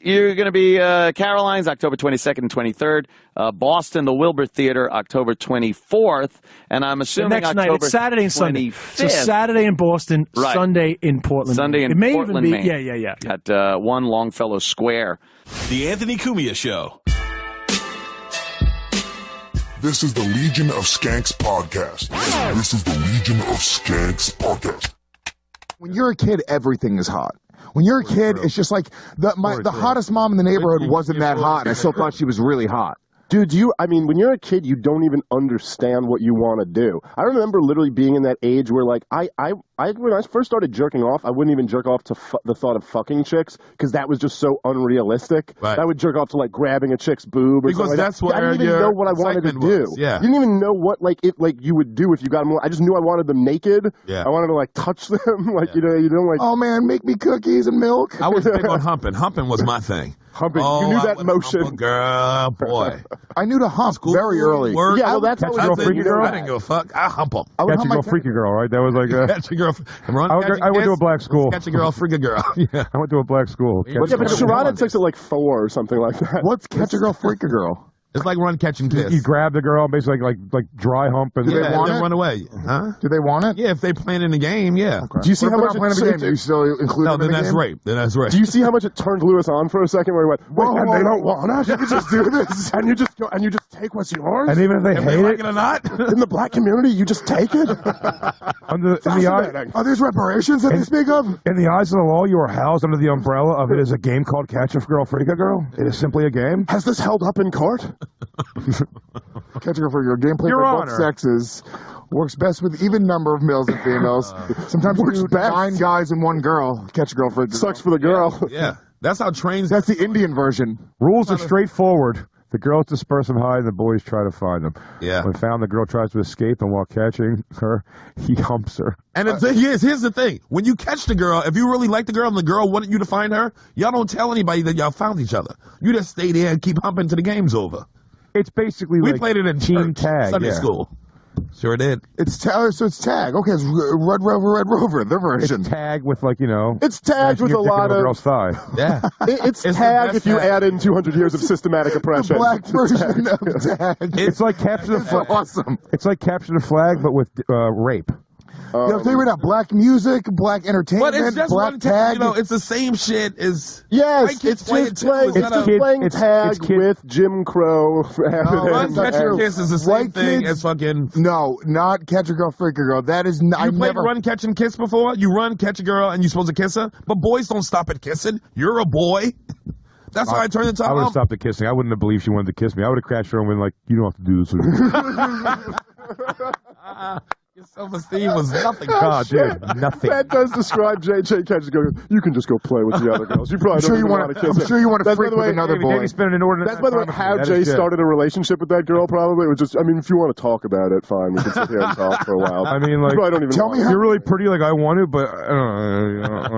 you're going to be Caroline's October 22nd and 23rd. Boston, the Wilbur Theater, October 24th. And I'm assuming the next October night. It's Saturday and 25th. Sunday. So Saturday in Boston, right. Sunday in Portland. Sunday in it may Portland, even be, Maine. Yeah. At 1 Longfellow Square. The Anthony Cumia Show. This is the Legion of Skanks podcast. When you're a kid, everything is hot. When you're a kid, it's just like the hottest mom in the neighborhood wasn't that hot, and I still thought she was really hot. Dude, when you're a kid, you don't even understand what you want to do. I remember literally being in that age where, like, when I first started jerking off, I wouldn't even jerk off to the thought of fucking chicks because that was just so unrealistic. Right. I would jerk off to, like, grabbing a chick's boob or because something that's like that. I didn't even know what I wanted to do. Yeah. You didn't even know what, you would do if you got them. I just knew I wanted them naked. Yeah. I wanted to, like, touch them. Oh, man, make me cookies and milk. I was big on humping. Humping was my thing. Humping. You knew that motion. Girl, boy. I knew to hump very early. Work. Yeah, well, that's how I didn't give a fuck. I hump them. Catch a girl, freak a girl, right? That was like catch a girl. I went to a black school. Catch a girl, freak a girl. Yeah. I went to a black school. But Sherrod takes it like 4 or something like that. What's catch a girl, freak a girl? It's like run, catch, and kiss. You grab the girl, basically like dry hump, and do they want it? Run away. Huh? Do they want it? Yeah, if they playing in the game, yeah. Okay. Do you see how much playing in the game? Do you still include them in the game? Then that's rape. Do you see how much it turned Lewis on for a second? Where he went, whoa, and they don't want us. You can just do this, and you just go, and you just take what's yours. And even if they hate like it or not, in the black community, you just take it. Are these reparations that they speak of? In the eyes of the law, you are housed under the umbrella of it is a game called Catch a Girl, Freak a Girl. It is simply a game. Has this held up in court? Catch a girl for your gameplay for both sexes works best with even number of males and females. Sometimes works you do 9 guys and 1 girl. Catch a girl for sucks for the girl. Yeah, that's how trains. That's the Indian version. Rules are straightforward. The girls disperse and hide, and the boys try to find them. Yeah. When found, the girl tries to escape, and while catching her, he humps her. And the thing is, here's the thing. When you catch the girl, if you really like the girl and the girl wanted you to find her, y'all don't tell anybody that y'all found each other. You just stay there and keep humping till the game's over. It's basically we played it in team tag, Sunday school. Sure did. It's tag. So it's tag. Okay, it's Red Rover, their version. It's tag with It's tagged with a lot of. Girl's thigh. Yeah. It's tag if you add in 200 years of systematic oppression. The black version of tag. It's like capture the flag. Awesome. It's like capture the flag, but with rape. I'll tell you right now, black music, black entertainment, But it's just black one tag. it's the same shit as... Yes, it's just playing tag with Jim Crow. Run, catch, and kiss is the same thing as fucking... No, not catch a girl, freak a girl. That is... You played run, catch, and kiss before? You run, catch a girl, and you're supposed to kiss her? But boys don't stop at kissing. You're a boy. That's why I turned into... I would have stopped the kissing. I wouldn't have believed she wanted to kiss me. I would have crashed her and been like, you don't have to do this. Your self-esteem was nothing. God, dude, nothing. That does describe JJ Catch. You can just go play with the other girls. You probably don't want to kiss. I'm sure you want to freak with another boy. That's by the way how Jay started a relationship with that girl. Probably it was just. I mean, if you want to talk about it, fine. We can sit here and talk for a while. I mean, like, don't even tell me you're really pretty. Like I want to, but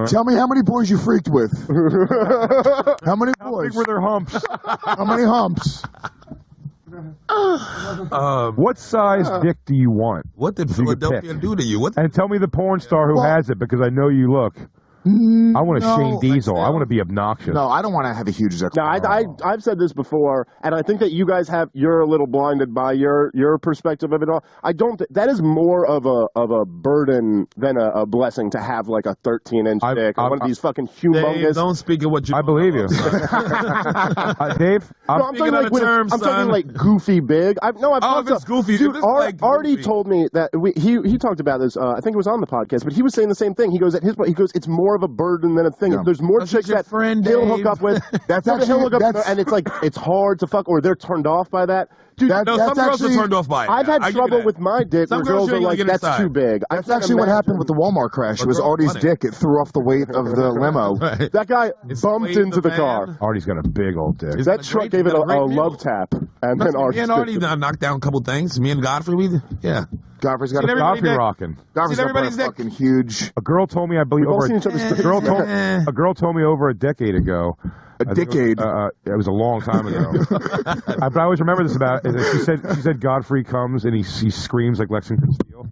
tell me how many boys you freaked with. How many boys? How big were their humps? How many humps? What size dick do you want? What did Philadelphia do to you? And tell me the porn star who has it, because I know you look. I want a Shane Diesel. I want to be obnoxious. No, I don't want to have a huge dick. No, I've said this before, and I think that you guys you're a little blinded by your perspective of it all. I don't. That is more of a burden than a blessing to have like a 13-inch dick or one of these fucking humongous. Dave, don't speak of what you. I believe you, Dave. I'm talking like goofy big. I've talked it's goofy. Dude, Artie goofy. told me that he talked about this. I think it was on the podcast, but he was saying the same thing. He goes it's more of a burden than a thing. Yeah. There's more chicks that he'll hook up with. And it's like it's hard to fuck, or they're turned off by that. Dude, some girls are turned off by it. I've had trouble with my dick where girls are like, that's too big. That's actually what happened with the Walmart crash. It was Artie's dick. It threw off the weight of the limo. Right. That guy bumped into the car. Artie's got a big old dick. That truck gave it a love tap. And then Artie knocked down a couple things. Me and Godfrey, Godfrey's got a Godfrey rocking. Godfrey's got a fucking huge. A girl told me, I believe, a girl told me over a decade ago. A decade. It was a long time ago. But I always remember this about it. She said Godfrey comes and he screams like Lexington Steel.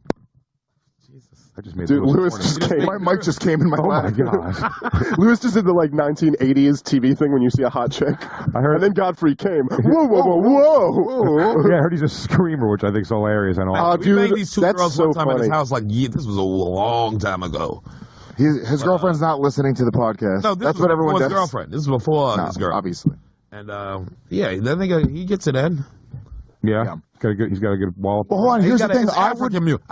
Jesus, I just made. Dude, Lewis just came. My mic just came in my lap. Oh my god. Lewis just did the like 1980s TV thing when you see a hot chick. I heard. And then Godfrey came. Whoa. Yeah, I heard he's a screamer, which I think is hilarious. And all. Dude, we made these two girls so one time funny. at his house. Like, this was a long time ago. His girlfriend's not listening to the podcast. No, that's what everyone does. His girlfriend. This is before his girl, obviously. And he gets it in. Yeah. He's got a good wallop. Well, hold on. Here's the thing. I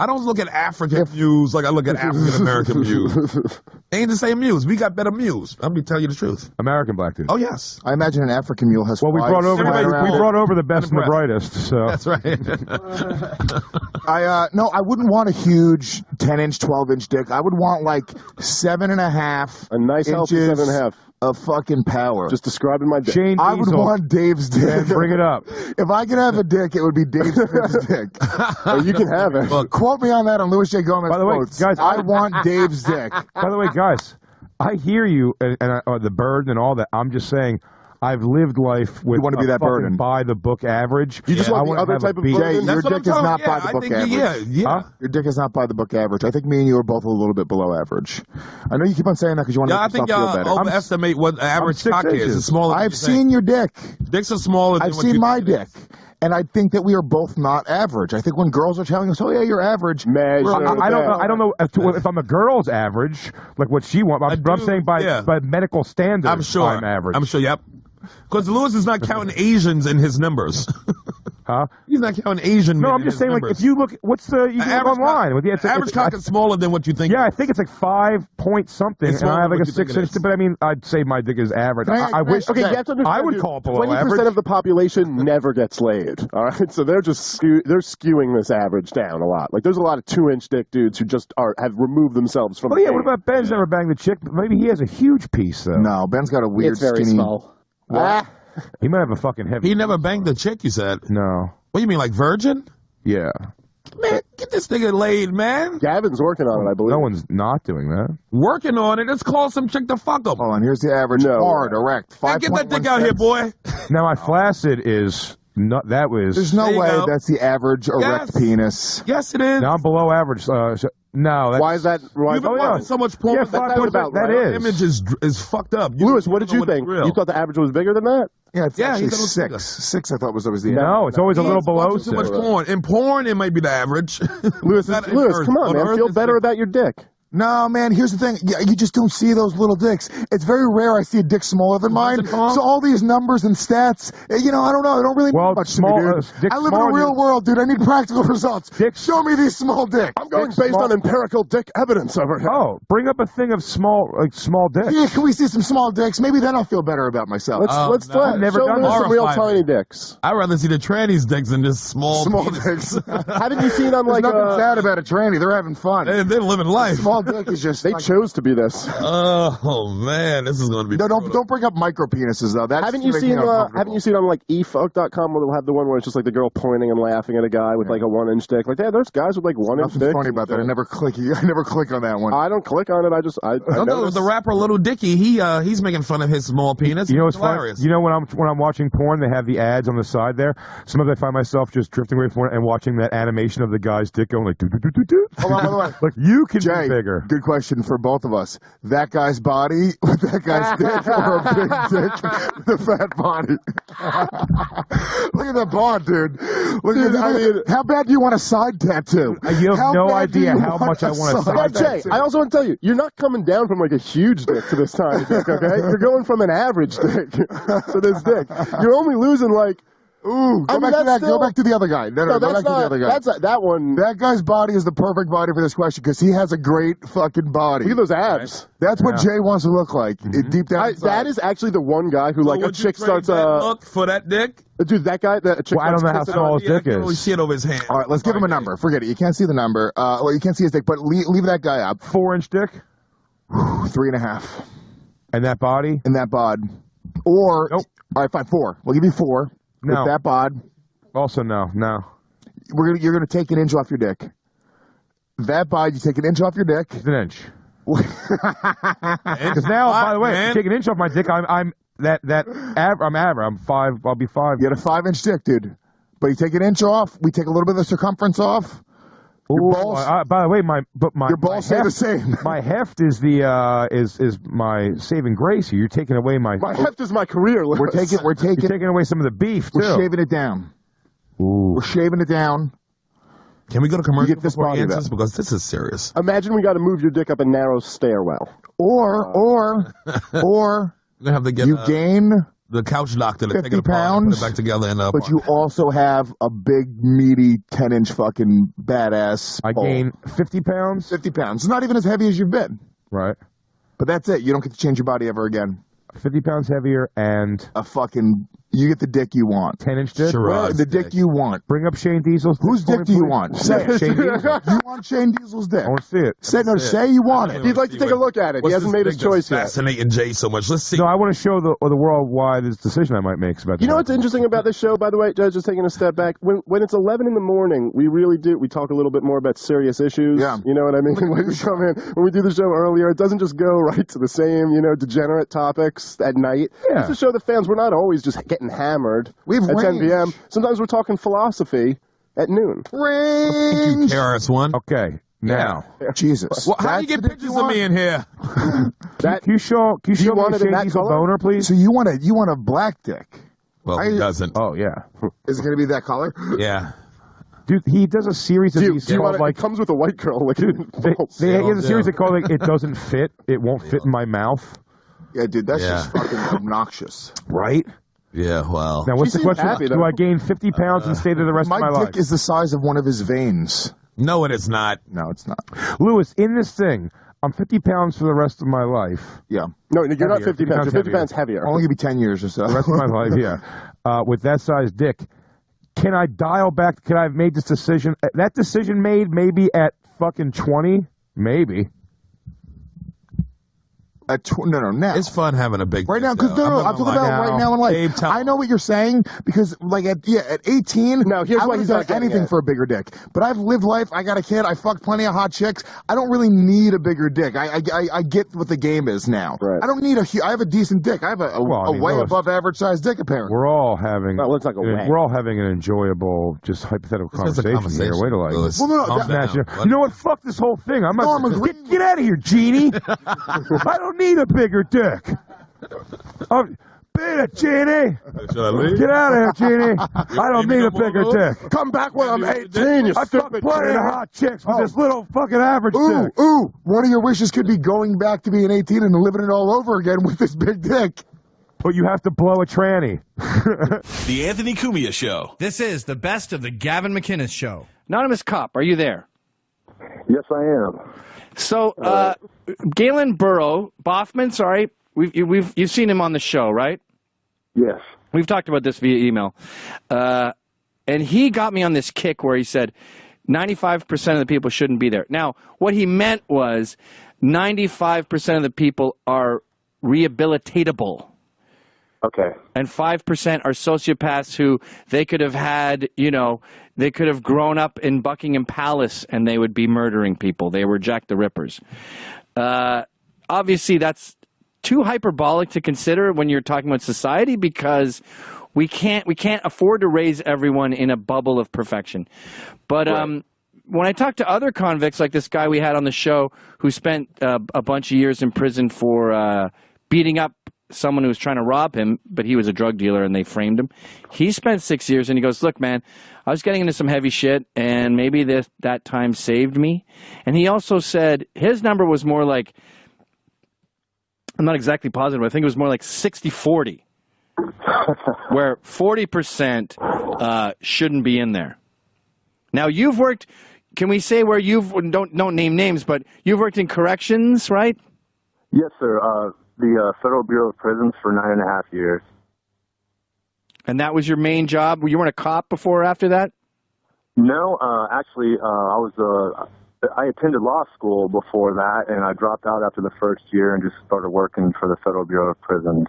don't look at African Muse like I look at African American Muse. Ain't the same Muse. We got better Muse. I'm gonna tell you the truth. American black dude. Oh yes. I imagine an African mule has. Well, we brought over the best and the brightest. So that's right. I wouldn't want a huge 10-inch, 12-inch dick. I would want like 7.5. A nice healthy 7.5. Of fucking power. Just describing my dick. I would want Dave's dick. Bring it up. If I could have a dick, it would be Dave's dick. Well, you can have it. Well, quote me on that on Louis J. Gomez. By the way, guys, I want Dave's dick. By the way, guys, I hear you and the burden and all that. I'm just saying. I've lived life with you want to be that burden. By the book average. You just want the other type of burden? Your dick is not by the book average. Yeah. Your dick is not by the book average. I think me and you are both a little bit below average. I know you keep on saying that because you want to make yourself feel better. I think y'all overestimate what the average cock is. It's smaller. I've seen your dick. Dicks are smaller than I've seen my dick. And I think that we are both not average. I think when girls are telling us, "Oh yeah, you're average," I don't know if I'm a girl's average, like what she wants. But I'm saying by medical standards, I'm sure I'm average. I'm sure. Yep. Because Lewis is not counting Asians in his numbers. Huh? He's not counting Asian. No, I'm just saying, numbers. like, if you look, you can look online. Average cock is smaller than what you think. Yeah, I think it's like 5 point something, and I have like a 6-inch. But I mean, I'd say my dick is average. I wish. Okay, you have to understand, I would call it below 20% average. of the population never gets laid. All right, so they're just they're skewing this average down a lot. Like, there's a lot of 2-inch dick dudes who just have removed themselves from. Oh yeah, what about Ben's never banged the chick? Maybe he has a huge piece though. No, Ben's got a weird, it's very skinny. small. He might have a fucking heavy. He never banged the chick, you said? No. What do you mean, like virgin? Yeah. Man, get this nigga laid, man. Gavin's working on it, I believe. No one's not doing that. Working on it. Let's call some chick to fuck him. Hold on, here's the average. Hard, erect. Man, get that dick out here, boy. Now, my flaccid is... not, that was... There's no way that's the average erect penis. Yes, it is. Now, I'm below average. No. Why is that? You've been watching so much porn. Yeah, that image is fucked up. Lewis, what did you think? You thought the average was bigger than that? Yeah, it's actually he thought it was 6. bigger. 6, I thought was always the No, it's always a little below. Too much porn. In porn, it might be the average. Lewis, come on, man. Feel better about your dick. No, man, here's the thing. You just don't see those little dicks. It's very rare I see a dick smaller than mine. So all these numbers and stats, I don't know. They don't really mean much to me, dude. I live in a real world, dude. I need practical results. Show me these small dicks. I'm going based on empirical dick evidence over here. Oh, bring up a thing of small dicks. Yeah, can we see some small dicks? Maybe then I'll feel better about myself. Let's show me some real tiny dicks. I'd rather see the trannies' dicks than just small dicks. Haven't you seen on There's nothing sad about a tranny. They're having fun. They're living life. Small dick is just... They chose to be this. Oh man, this is going to be. No, don't bring up micro penises though. That's haven't you seen on like efuck.com where they'll have the one where it's just like the girl pointing and laughing at a guy with like a 1-inch dick? Like, yeah, there's guys with like 1-inch dicks. Nothing funny about that. I never click on that one. I don't click on it. I know the rapper Little Dicky. He's making fun of his small penis. You know what's hilarious. Funny? You know when I'm watching porn, they have the ads on the side there. Sometimes I find myself just drifting away from it and watching that animation of the guy's dick going like do do do do do. Hold on. Like you can Jay, be bigger. Good question for both of us. That guy's body with that guy's dick or a big dick with a fat body? Look at that bod, dude. Look at that. I mean, how bad do you want a side tattoo? You have no idea how much I want a side tattoo. Jay, I also want to tell you, you're not coming down from like a huge dick to this tiny dick, okay? You're going from an average dick to this dick. You're only losing like... Ooh, go back to that. Go back to the other guy. No, go back to the other guy. That one. That guy's body is the perfect body for this question because he has a great fucking body. Look at those abs. That's what Jay wants to look like. Deep down inside. That is actually the one guy who, like, a chick starts. Look for that dick. Dude, that guy. That chick. Well, I don't know how small his dick is. Really see it over his hand. All right, let's give him a number. Forget it. You can't see the number. Well, you can't see his dick, but leave that guy up. 4-inch dick. 3.5. And that body. And that bod. Or nope. All right, fine. 4. We'll give you 4. No. With that bod. Also, no. You're gonna take an inch off your dick. That bod, you take an inch off your dick. Just an inch. Because now, by the way, if you take an inch off my dick, I'm average. I'm 5. I'll be 5. You had a 5-inch dick, dude. But you take an inch off. We take a little bit of the circumference off. Your balls. By the way, your balls stay the same. My heft is is my saving grace here. You're taking away my heft is my career. Lewis. We're taking away some of the beef. We're shaving it down. Ooh. We're shaving it down. Can we go to commercial before body answers? Because this is serious. Imagine we got to move your dick up a narrow stairwell. Or we have to get you gain the couch doctor to 50 take it apart pounds, and put it back together. But you also have a big, meaty, 10-inch fucking badass. I gain 50 pounds? 50 pounds. It's not even as heavy as you've been. Right. But that's it. You don't get to change your body ever again. 50 pounds heavier and... You get the dick you want. 10-inch dick? The dick you want. Bring up Shane Diesel's dick. Whose dick do you want? Say it. Shane Diesel. You want Shane Diesel's dick? I want to see it. Say you want it. He'd like to take a look at it. He hasn't made his choice yet. Fascinating Jay so much. Let's see. No, I want to show the world why this decision I might make is about. You know what's interesting about this show, by the way, Judge, just taking a step back. When it's 11 in the morning, we really do. We talk a little bit more about serious issues. Yeah. You know what I mean? When we come in, when we do the show earlier, it doesn't just go right to the same, degenerate topics at night. Yeah. It's to show the fans we're not always just getting hammered. We've at 10 p.m. Sometimes we're talking philosophy at noon. Range. KRS-One. Okay. Now, Jesus. Well, how do you get pictures of me in here? Can you show me Shane Diesel boner, please? So you want a black dick? Well, he doesn't. Oh yeah. Is it going to be that color? Yeah. Dude, he does a series of these called it comes with a white girl. Like, dude, they have a series called like It Doesn't Fit. It Won't Fit in My Mouth. Yeah, dude, that's just fucking obnoxious. Right? Yeah, well. Now, what's the question? Happy, do I gain 50 pounds and stay there the rest of my life? My dick is the size of one of his veins. No, it is not. No, it's not. Lewis, in this thing, I'm 50 pounds for the rest of my life. Yeah. No, you're not 50 pounds. You're 50 pounds heavier. Only give me 10 years or so. The rest of my life, yeah. With that size dick. Can I dial back? Can I have made this decision? That decision made maybe at fucking 20? Maybe. now. It's fun having a big right dick, now, because though. I'm talking about right now in life. Babe, I know what you're saying, because like at 18, no, here's I why would he's have not done getting anything it. for a bigger dick. But I've lived life. I got a kid. I fucked plenty of hot chicks. I don't really need a bigger dick. I get what the game is now. Right. I don't need I have a decent dick. I have a way above average sized dick, apparently. We're all having we're all having an enjoyable, just hypothetical conversation here. Wait till you know what? Fuck this whole thing. Get out of here, Genie. I don't need a bigger dick. Beat it, Genie. Get out of here, Genie. I don't need a bigger dick. Come back when I'm 18, you I fuck stupid plenty of hot chicks with this little fucking average dick. One of your wishes could be going back to being 18 and living it all over again with this big dick. But you have to blow a tranny. The Anthony Cumia Show. This is the best of the Gavin McInnes Show. Anonymous Cop, are you there? Yes, I am. So, Galen Burrow, Boffman, sorry, you've seen him on the show, right? Yes. We've talked about this via email. And he got me on this kick where he said 95% of the people shouldn't be there. Now, what he meant was 95% of the people are rehabilitatable. Okay. And 5% are sociopaths who they could have had, they could have grown up in Buckingham Palace and they would be murdering people. They were Jack the Rippers. Obviously, that's too hyperbolic to consider when you're talking about society, because we can't afford to raise everyone in a bubble of perfection. But when I talk to other convicts, like this guy we had on the show who spent a bunch of years in prison for beating up someone who was trying to rob him, but he was a drug dealer and they framed him. He spent 6 years and he goes, look, man, I was getting into some heavy shit and maybe that time saved me. And he also said his number was more like, I'm not exactly positive, I think it was more like 60-40, where 40% shouldn't be in there. Now, you've worked, can we say where don't name names, but you've worked in corrections, right? Yes, sir. The Federal Bureau of Prisons for 9.5 years. And that was your main job? You weren't a cop before or after that? No, actually, I attended law school before that, and I dropped out after the first year and just started working for the Federal Bureau of Prisons.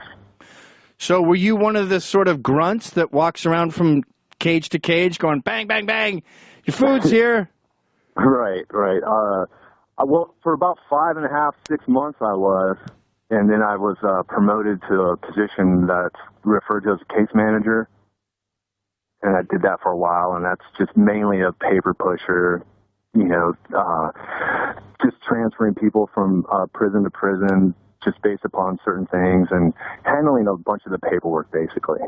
So were you one of the sort of grunts that walks around from cage to cage going, bang, bang, bang, your food's here? Right. Well, for about 5.5, 6 months I was. And then I was promoted to a position that's referred to as a case manager. And I did that for a while, and that's just mainly a paper pusher, just transferring people from prison to prison just based upon certain things and handling a bunch of the paperwork, basically.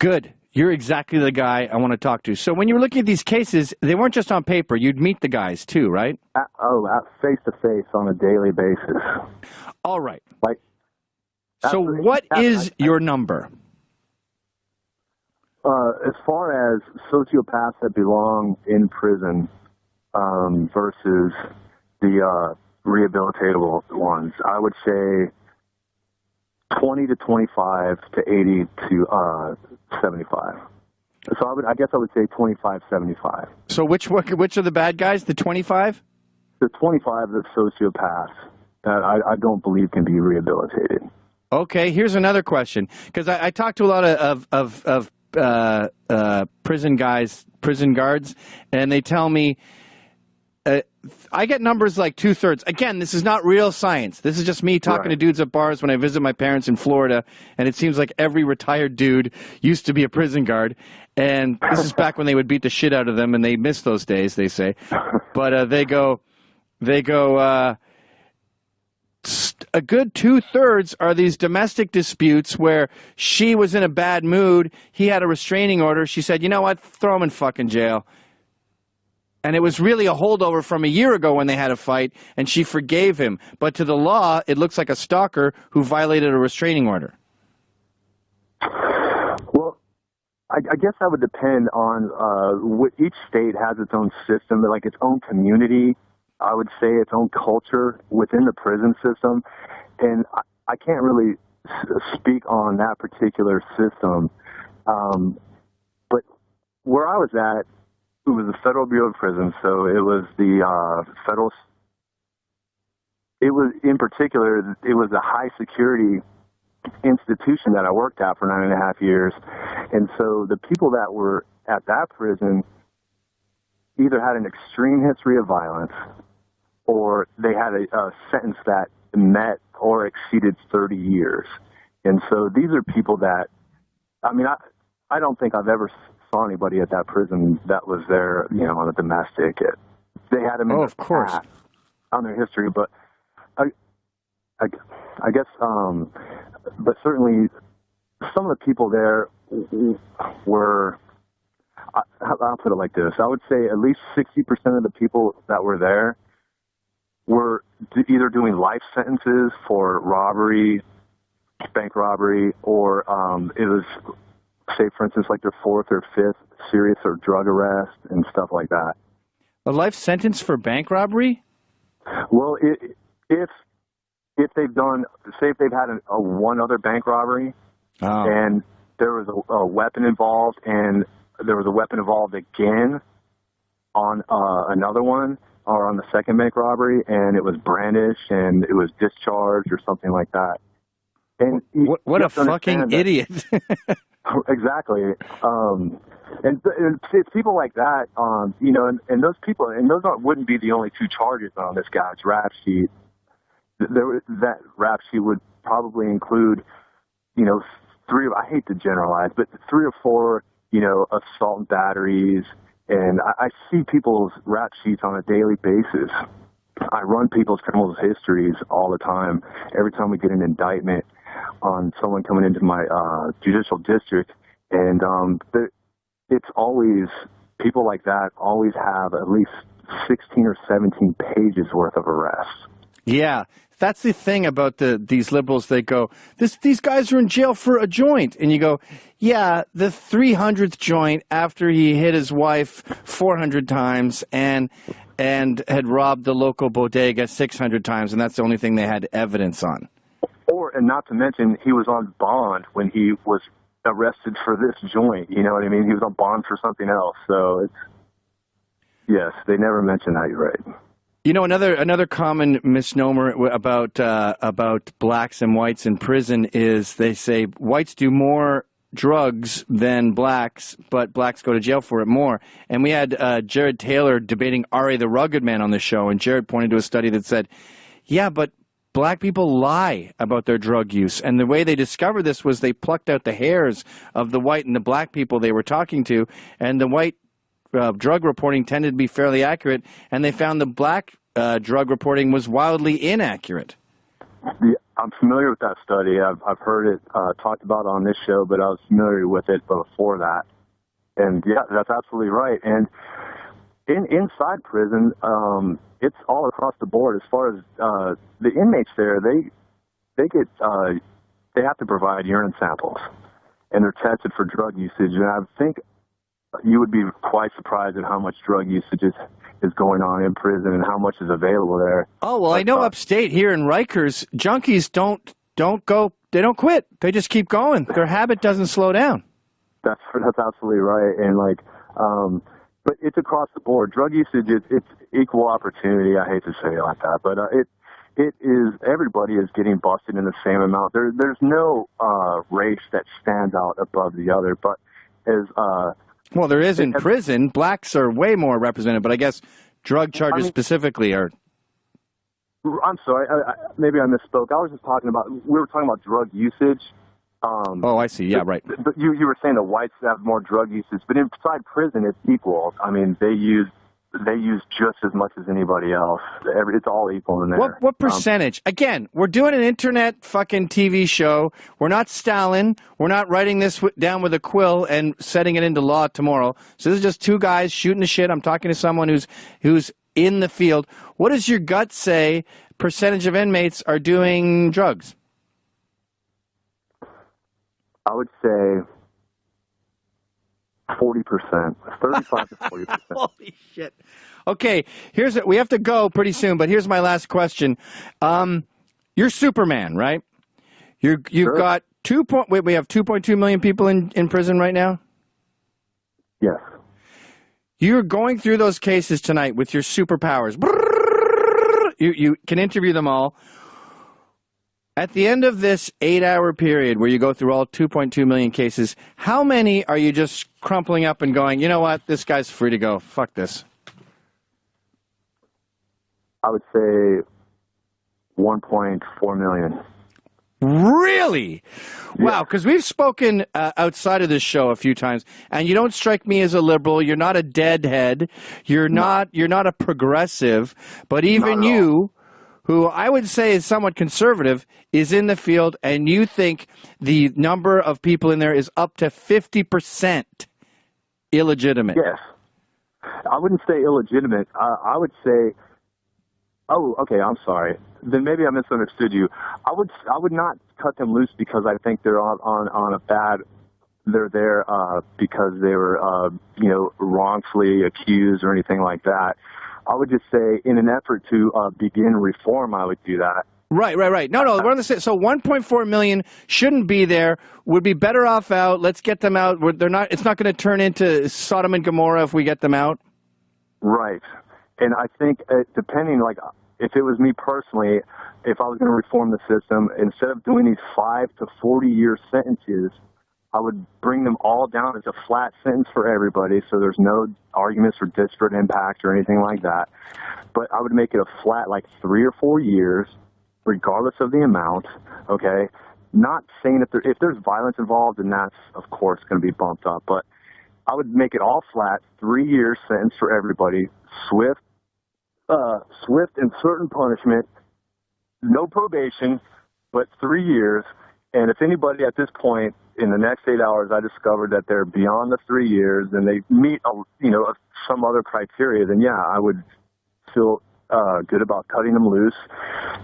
Good. You're exactly the guy I want to talk to. So when you were looking at these cases, they weren't just on paper. You'd meet the guys too, right? Face-to-face on a daily basis. All right. So what is your number? As far as sociopaths that belong in prison versus the rehabilitatable ones, I would say 20 to 25 to 80 to 75. So I guess I would say 25, 75. So which are the bad guys? The 25? The 25 the sociopaths that I don't believe can be rehabilitated. Okay, here's another question, because I talked to a lot of prison guys, prison guards, and they tell me I get numbers like 2/3. Again, this is not real science. This is just me talking to dudes at bars when I visit my parents in Florida, and it seems like every retired dude used to be a prison guard. And this is back when they would beat the shit out of them, and they miss those days, they say. But they go, a good 2/3 are these domestic disputes where she was in a bad mood. He had a restraining order. She said, you know what, throw him in fucking jail. And it was really a holdover from a year ago when they had a fight, and she forgave him. But to the law, it looks like a stalker who violated a restraining order. Well, I guess that would depend on each state has its own system, like its own community. I would say its own culture within the prison system. And I can't really speak on that particular system. But where I was at, it was the Federal Bureau of Prisons, so it was the federal it was, in particular, it was a high security institution that I worked at for 9.5 years. And so the people that were at that prison either had an extreme history of violence or they had a sentence that met or exceeded 30 years. And so these are people that, I mean, I don't think I've ever saw anybody at that prison that was there, you know, on a domestic. They had them in of course, on their history, but I guess, but certainly some of the people there were, I'll put it like this. I would say at least 60% of the people that were there were either doing life sentences for robbery, bank robbery, or it was, say, for instance, like their 4th or 5th serious or drug arrest and stuff like that. A life sentence for bank robbery? Well, if they've done, say if they've had one other bank robbery and there was a weapon involved and there was a weapon involved again on another one or on the second bank robbery and it was brandished and it was discharged or something like that. And what a fucking idiot. Exactly. And it's people like that, you know, and those people, and those wouldn't be the only 2 charges on this guy's rap sheet. That rap sheet would probably include, you know, 3, I hate to generalize, but 3 or 4, you know, assault and batteries. And I see people's rap sheets on a daily basis. I run people's criminal histories all the time. Every time we get an indictment on someone coming into my judicial district, and it's always, people like that always have at least 16 or 17 pages worth of arrests. Yeah, that's the thing about these liberals. They go, these guys are in jail for a joint. And you go, yeah, the 300th joint after he hit his wife 400 times and had robbed the local bodega 600 times, and that's the only thing they had evidence on. And not to mention, he was on bond when he was arrested for this joint. You know what I mean? He was on bond for something else. So yes, they never mention that. You're right. You know, another common misnomer about blacks and whites in prison is they say whites do more drugs than blacks, but blacks go to jail for it more. And we had Jared Taylor debating Ari the Rugged Man on the show, and Jared pointed to a study that said, yeah, but black people lie about their drug use. And the way they discovered this was they plucked out the hairs of the white and the black people they were talking to, and the white drug reporting tended to be fairly accurate, and they found the black drug reporting was wildly inaccurate. Yeah, I'm familiar with that study. I've heard it talked about on this show, but I was familiar with it before that. And yeah, that's absolutely right. And inside prison, it's all across the board. As far as the inmates there, they have to provide urine samples, and they're tested for drug usage. And I think you would be quite surprised at how much drug usage is going on in prison and how much is available there. Oh, well, I know upstate here in Rikers, junkies don't quit. They just keep going. Their habit doesn't slow down. That's absolutely right. And but it's across the board. Drug usage, it's equal opportunity. I hate to say it like that, but it is, everybody is getting busted in the same amount. There's no race that stands out above the other, but well, there is in prison. Blacks are way more represented, but I guess drug charges specifically are. I'm sorry, maybe I misspoke. We were talking about drug usage. Oh, I see. Yeah, right. But you were saying the whites have more drug usage, but inside prison it's equal. I mean, they use just as much as anybody else. It's all equal in there. What percentage? Again, we're doing an internet fucking TV show. We're not Stalin. We're not writing this down with a quill and setting it into law tomorrow. So this is just 2 guys shooting the shit. I'm talking to someone who's in the field. What does your gut say percentage of inmates are doing drugs? I would say 40%, 35 to 40%. Holy shit. Okay, we have to go pretty soon, but here's my last question. You're Superman, right? You've Sure. got we have 2.2 million people in prison right now? Yes. You're going through those cases tonight with your superpowers. You can interview them all. At the end of this 8-hour period where you go through all 2.2 million cases, how many are you just crumpling up and going, you know what, this guy's free to go. Fuck this. I would say 1.4 million. Really? Wow, because we've spoken outside of this show a few times, and you don't strike me as a liberal. You're not a deadhead. You're not a progressive. But even you, who I would say is somewhat conservative, is in the field, and you think the number of people in there is up to 50% illegitimate. Yes. I wouldn't say illegitimate. I would say, oh, okay, I'm sorry. Then maybe I misunderstood you. I would not cut them loose because I think they're on a bad. They're there because they were wrongfully accused or anything like that. I would just say, in an effort to begin reform, I would do that. Right. No, we're on the same. So 1.4 million shouldn't be there. Would be better off out. Let's get them out. They're not. It's not going to turn into Sodom and Gomorrah if we get them out. Right. And I think depending, like, if it was me personally, if I was going to reform the system, instead of doing these 5 to 40-year sentences, I would bring them all down as a flat sentence for everybody, so there's no arguments for disparate impact or anything like that. But I would make it a flat, like 3 or 4 years, regardless of the amount, okay? Not saying if there's violence involved, then that's, of course, going to be bumped up. But I would make it all flat, 3-year sentence for everybody, swift and certain punishment, no probation, but 3 years. And if anybody at this point in the next 8 hours I discovered that they're beyond the 3 years and they meet some other criteria, then yeah, I would feel good about cutting them loose,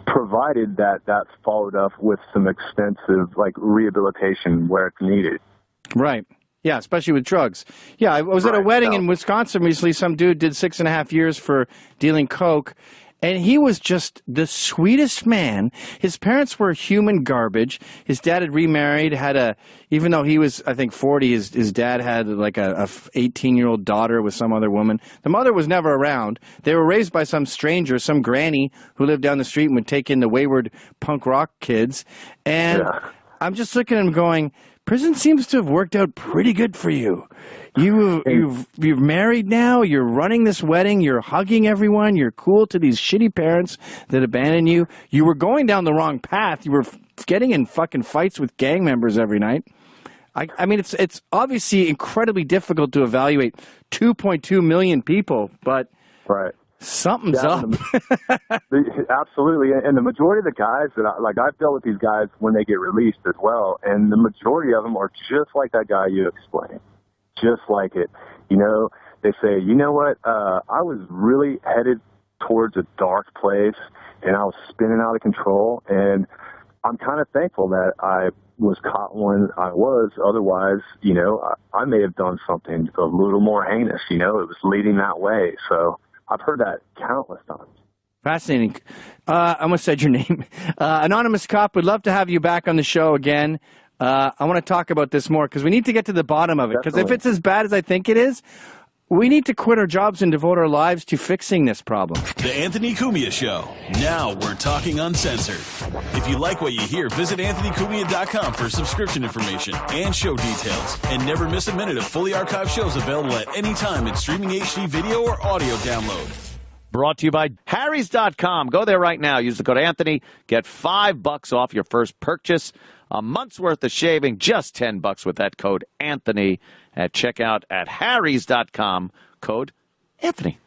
provided that that's followed up with some extensive rehabilitation where it's needed. Right. Yeah, especially with drugs. Yeah, I was at a wedding in Wisconsin recently. Some dude did 6.5 years for dealing coke, and he was just the sweetest man. His parents were human garbage. His dad had remarried, even though he was, I think, 40, his dad had like a 18-year-old daughter with some other woman. The mother was never around. They were raised by some stranger, some granny who lived down the street and would take in the wayward punk rock kids. And I'm just looking at him going, prison seems to have worked out pretty good for you. You're married now. You're running this wedding. You're hugging everyone. You're cool to these shitty parents that abandoned you. You were going down the wrong path. You were getting in fucking fights with gang members every night. I mean, it's obviously incredibly difficult to evaluate 2.2 million people, but something's up. Absolutely. And the majority of the guys I've dealt with these guys when they get released as well, and the majority of them are just like that guy you explained. Just like it. They say, you know what, I was really headed towards a dark place, and I was spinning out of control, and I'm kind of thankful that I was caught when I was. Otherwise, I may have done something a little more heinous. It was leading that way. So I've heard that countless times. Fascinating. I almost said your name. Anonymous Cop, would love to have you back on the show again. I want to talk about this more because we need to get to the bottom of it. Because if it's as bad as I think it is, we need to quit our jobs and devote our lives to fixing this problem. The Anthony Cumia Show. Now we're talking uncensored. If you like what you hear, visit AnthonyCumia.com for subscription information and show details. And never miss a minute of fully archived shows available at any time in streaming HD video or audio download. Brought to you by Harry's.com. Go there right now. Use the code Anthony. Get $5 off your first purchase. A month's worth of shaving, just $10 with that code Anthony at checkout at Harry's.com. Code Anthony.